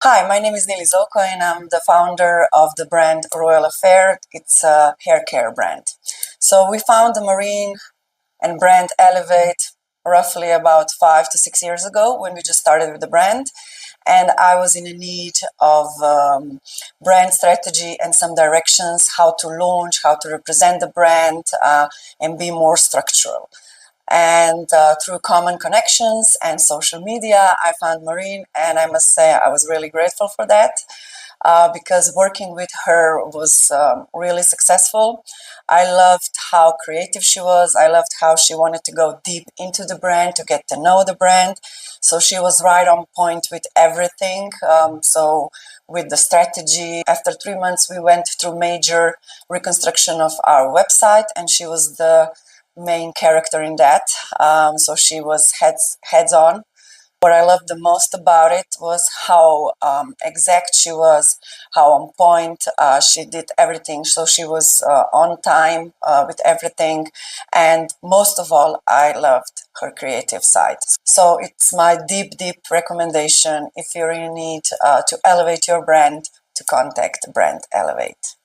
Hi, my name is Neli Zovko and I'm the founder of the brand Royal Affair. It's a hair care brand. So we found the Marine and brand Elevate roughly about 5 to 6 years ago when we just started with the brand. And I was in a need of brand strategy and some directions, how to launch, how to represent the brand, and be more structural. And through common connections and social media, I found Marine, and I must say I was really grateful for that because working with her was really successful. I loved how creative she was. I loved how she wanted to go deep into the brand to get to know the brand. So she was right on point with everything. So with the strategy, after 3 months, we went through major reconstruction of our website, and she was the main character in that. So she was heads on. What I loved the most about it was how exact she was, how on point. She did everything. So she was on time with everything. And most of all, I loved her creative side. So it's my deep, deep recommendation if you're in need to elevate your brand, to contact Brand Elevate.